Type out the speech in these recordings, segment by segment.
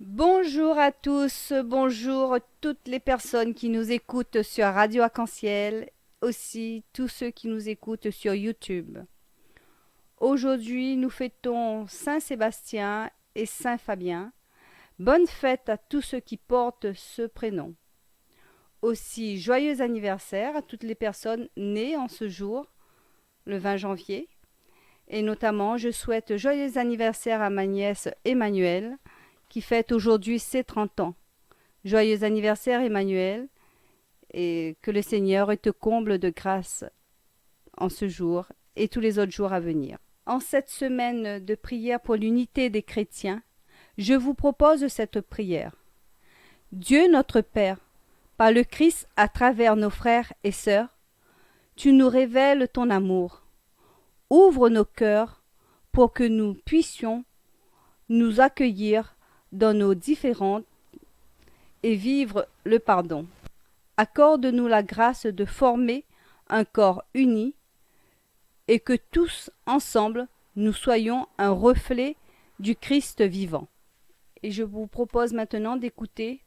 Bonjour à tous, bonjour toutes les personnes qui nous écoutent sur Radio Arc-en-Ciel, aussi tous ceux qui nous écoutent sur YouTube. Aujourd'hui, nous fêtons Saint-Sébastien et Saint-Fabien. Bonne fête à tous ceux qui portent ce prénom. Aussi, joyeux anniversaire à toutes les personnes nées en ce jour, le 20 janvier. Et notamment, je souhaite joyeux anniversaire à ma nièce Emmanuelle, qui fête aujourd'hui ses 30 ans. Joyeux anniversaire Emmanuel, et que le Seigneur te comble de grâce en ce jour et tous les autres jours à venir. En cette semaine de prière pour l'unité des chrétiens, je vous propose cette prière. Dieu notre Père, par le Christ à travers nos frères et sœurs, tu nous révèles ton amour. Ouvre nos cœurs pour que nous puissions nous accueillir dans nos différentes et vivre le pardon. Accorde-nous la grâce de former un corps uni et que tous ensemble nous soyons un reflet du Christ vivant. Et je vous propose maintenant d'écouter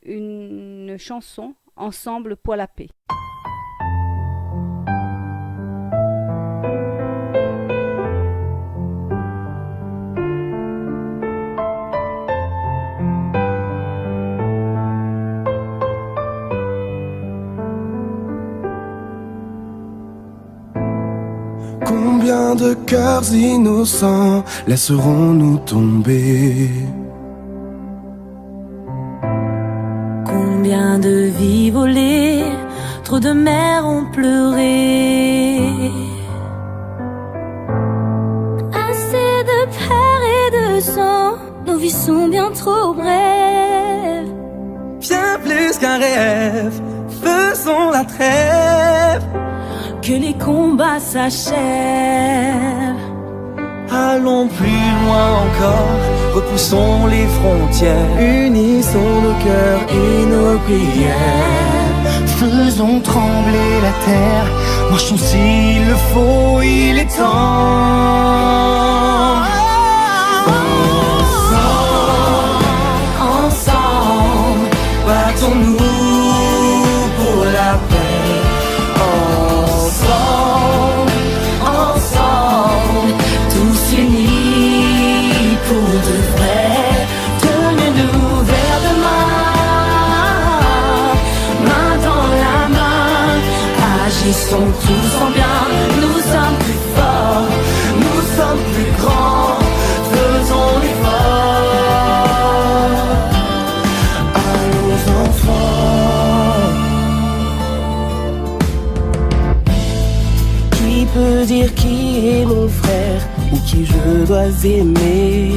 une chanson Ensemble pour la paix. Combien de cœurs innocents laisserons-nous tomber? Combien de vies volées, trop de mères ont pleuré. Assez de peur et de sang, nos vies sont bien trop brèves. Bien plus qu'un rêve, faisons la trêve. Que les combats s'achèvent. Allons plus loin encore, repoussons les frontières. Unissons nos cœurs et nos prières. Faisons trembler la terre, marchons s'il le faut, il est temps. Ensemble, battons-nous pour la paix. Ensemble, tous unis pour de vrai. Tenez-nous vers demain, main dans la main. Agissons tous en bien, nous sommes plus forts, nous sommes plus grands. Faisons l'effort à nos enfants. Qui peut dire qui est mon frère ou qui je dois aimer?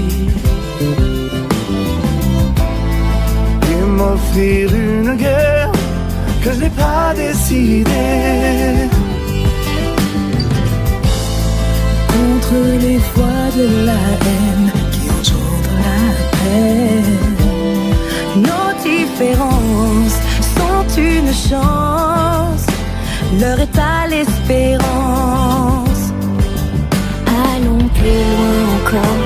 Et m'offrir une guerre que je n'ai pas décidée. Contre les voix de la haine qui engendrent la peine. Nos différences sont une chance. L'heure est à l'espérance. Allons plus loin encore,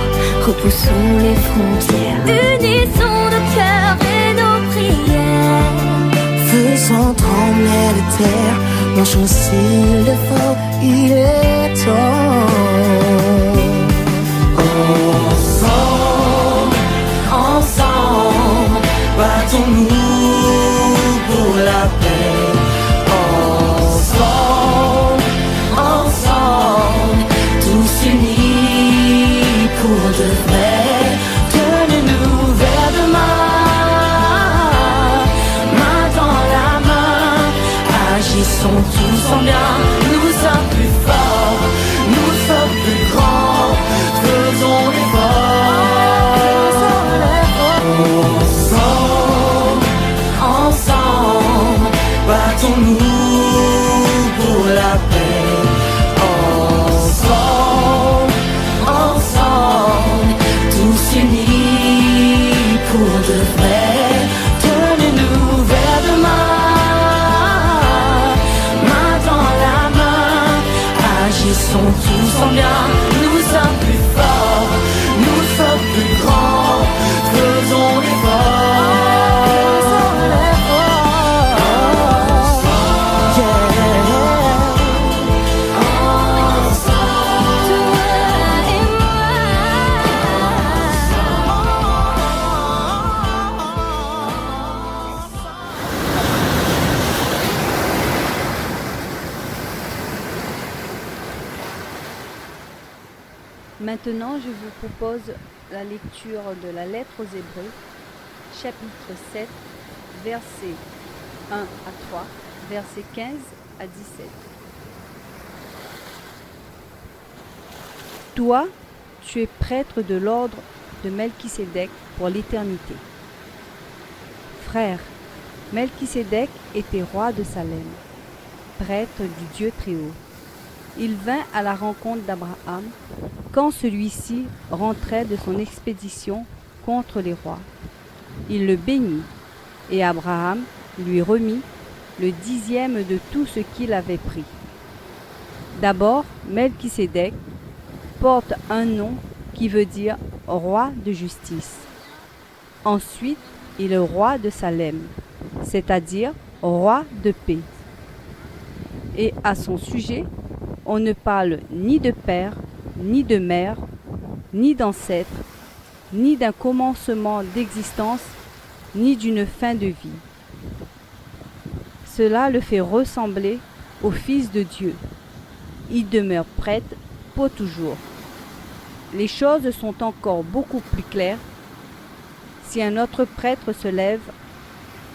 repoussons les frontières. Unissons nos cœurs et nos prières. Faisons trembler la terre, marchons s'il le faut, il est temps. Ensemble, battons-nous pour la paix. Ensemble, tous unis pour de vrai. Tenez-nous vers demain, main dans la main. Agissons tous en bien, nous sommes plus forts, nous sommes plus grands. Faisons l'effort. Ensemble, battons-nous pour la paix. Ensemble, tous unis pour de vrai. Tenez-nous vers demain, main dans la main. Agissons tous en bien, nous sommes plus forts, nous sommes plus grands. Faisons Maintenant, je vous propose la lecture de la lettre aux Hébreux, chapitre 7, versets 1 à 3, versets 15 à 17. Toi, tu es prêtre de l'ordre de Melchisédek pour l'éternité. Frère, Melchisédek était roi de Salem, prêtre du Dieu Très-Haut. Il vint à la rencontre d'Abraham quand celui-ci rentrait de son expédition contre les rois. Il le bénit, et Abraham lui remit le 10e de tout ce qu'il avait pris. D'abord, Melchisédek porte un nom qui veut dire roi de justice. Ensuite, il est roi de Salem, c'est-à-dire roi de paix. Et à son sujet, on ne parle ni de père, ni de mère, ni d'ancêtre, ni d'un commencement d'existence, ni d'une fin de vie. Cela le fait ressembler au Fils de Dieu. Il demeure prêtre pour toujours. Les choses sont encore beaucoup plus claires si un autre prêtre se lève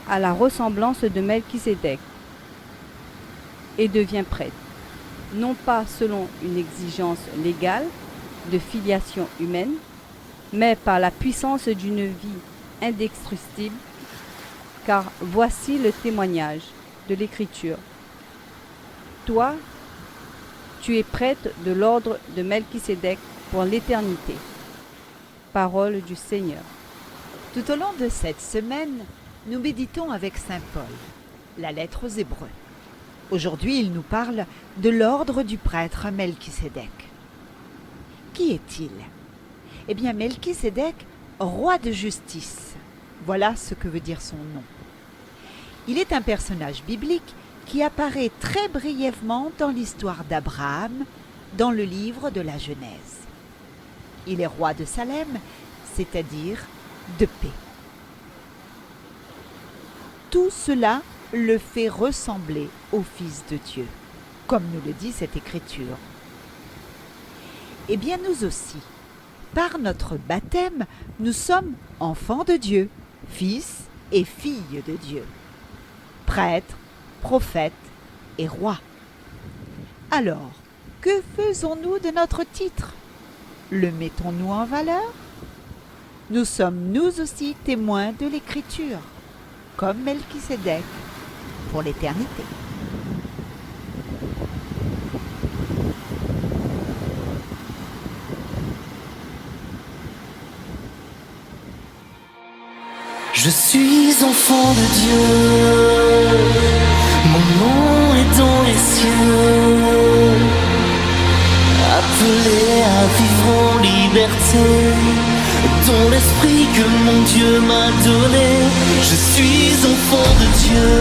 à la ressemblance de Melchisédek et devient prêtre, non pas selon une exigence légale de filiation humaine, mais par la puissance d'une vie indestructible, car voici le témoignage de l'Écriture. Toi, tu es prêtre de l'ordre de Melchisédek pour l'éternité. Parole du Seigneur. Tout au long de cette semaine, nous méditons avec Saint Paul, la lettre aux Hébreux. Aujourd'hui, il nous parle de l'ordre du prêtre Melchisédek. Qui est-il? Eh bien, Melchisédek, roi de justice. Voilà ce que veut dire son nom. Il est un personnage biblique qui apparaît très brièvement dans l'histoire d'Abraham, dans le livre de la Genèse. Il est roi de Salem, c'est-à-dire de paix. Tout cela le fait ressembler au Fils de Dieu, comme nous le dit cette écriture. Eh bien, nous aussi, par notre baptême, nous sommes enfants de Dieu, fils et filles de Dieu, prêtres, prophètes et rois. Alors, que faisons-nous de notre titre? Le mettons-nous en valeur? Nous sommes nous aussi témoins de l'Écriture, comme Melchisédek, pour l'éternité. Je suis enfant de Dieu, mon nom est dans les cieux, appelé à vivre en liberté, dans l'esprit que mon Dieu m'a donné. Je suis enfant de Dieu,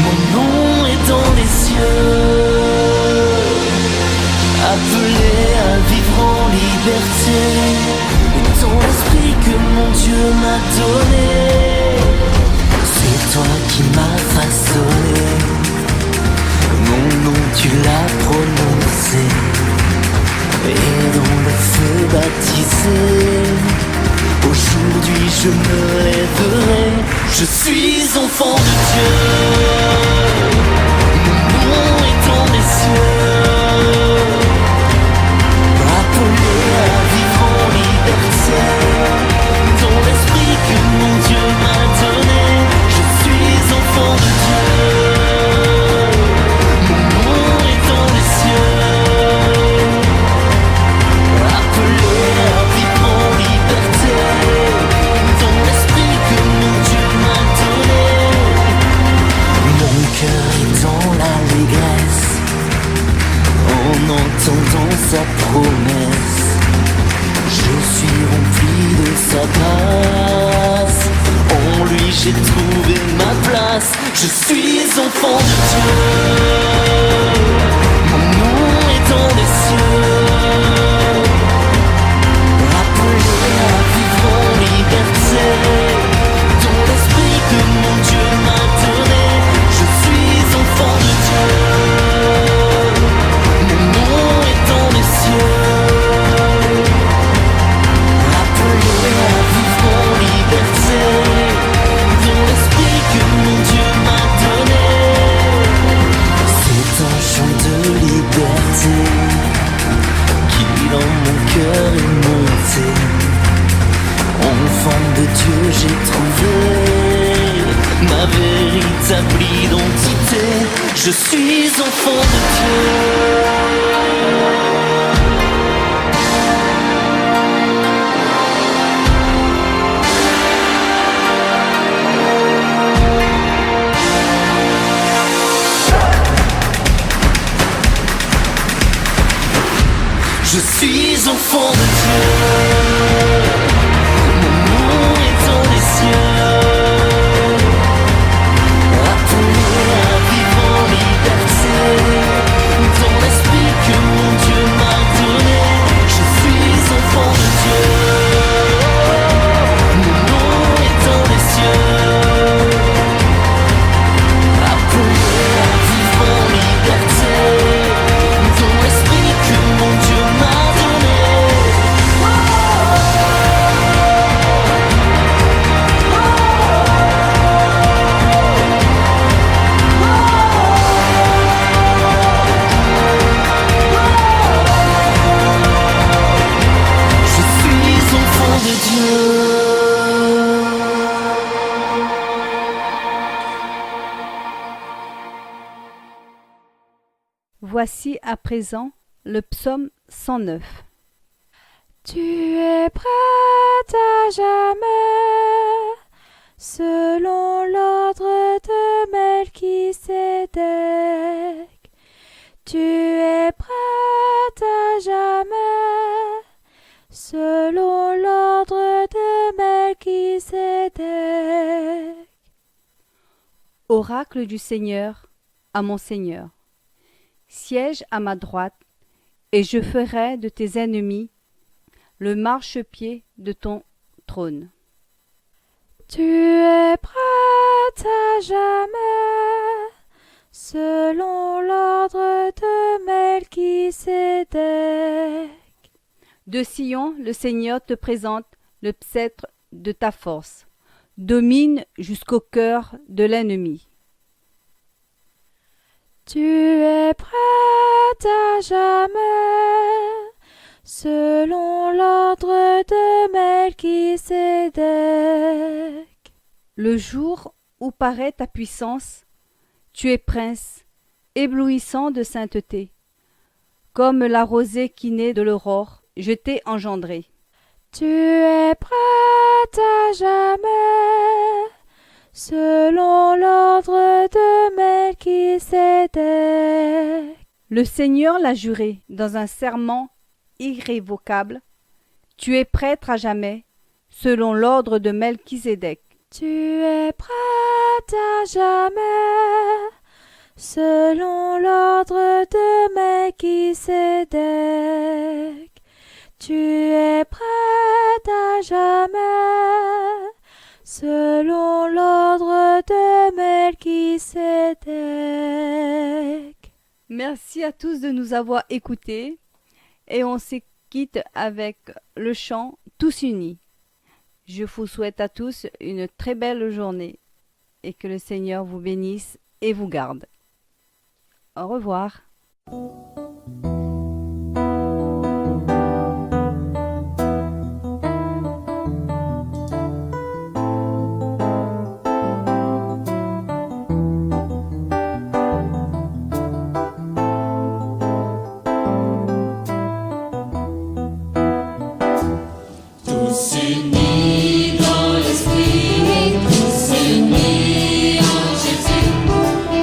mon nom est dans les cieux, appelé à vivre en liberté, dans l'esprit que mon Dieu m'a donné. C'est toi qui m'as façonné, mon nom tu l'as prononcé, et dans le feu baptisé. Aujourd'hui je me lèverai, je suis enfant de Dieu, mon nom est dans les cieux, appelé à vivre en liberté, dans l'esprit que mon Dieu m'a donné. Je suis enfant de Dieu, mon nom est dans les cieux, appelé à vivre en liberté, dans l'esprit que mon Dieu m'a donné. Mon cœur est dans l'allégresse en entendant sa promesse. Je suis rempli de sa grâce, en lui j'ai trouvé ma place. Je suis enfant de Dieu, mon nom est dans les cieux, appelé à vivre en liberté, dans l'esprit que mon Dieu m'a donné. Je suis enfant de Dieu, mon nom est dans les cieux, Dieu, j'ai trouvé ma véritable identité. Je suis enfant de Dieu. Je suis enfant de Dieu, mon nom est dans les cieux, appelé à vivre en liberté, dans l'esprit que mon Dieu m'a donné. Je suis enfant de Dieu, mon nom est dans les cieux, appelé à vivre en liberté, dans l'esprit que mon Dieu m'a donné. Je suis enfant de Dieu. Voici à présent le psaume 109. Tu es prête à jamais, selon l'ordre de Melchisédek. Tu es prête à jamais, selon l'ordre de Melchisédek. Oracle du Seigneur à mon Seigneur. Siège à ma droite, et je ferai de tes ennemis le marchepied de ton trône. Tu es prête à jamais, selon l'ordre de Melchisédek. De Sion, le Seigneur te présente le sceptre de ta force. Domine jusqu'au cœur de l'ennemi. Tu es prête à jamais, selon l'ordre de Melchisédek. Le jour où paraît ta puissance, tu es prince, éblouissant de sainteté. Comme la rosée qui naît de l'aurore, je t'ai engendré. Tu es prête à jamais, selon l'ordre de Melchisédek. Le Seigneur l'a juré dans un serment irrévocable. Tu es prêtre à jamais, selon l'ordre de Melchisédek. Tu es prête à jamais, selon l'ordre de Melchisédek. Tu es prête à jamais, selon l'ordre de Melchisédek. Merci à tous de nous avoir écoutés et on se quitte avec le chant Tous unis. Je vous souhaite à tous une très belle journée et que le Seigneur vous bénisse et vous garde. Au revoir. Tous unis dans l'esprit, tous unis en Jésus,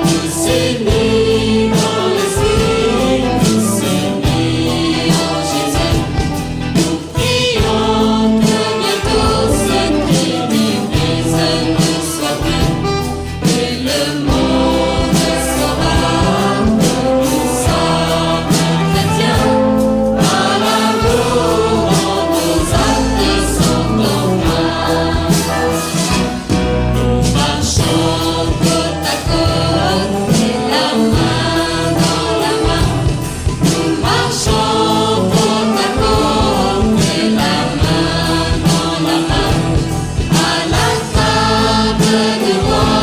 tous unis dans l'esprit, tous unis en Jésus. Nous prions que bientôt cette Église ne soit plus, et le monde saura que nous sommes chrétiens, par l'amour en nos actes sans dogme. Nous marchons côte à côte et la main dans la main. Nous marchons côte à côte et la main dans la main. À la table du roi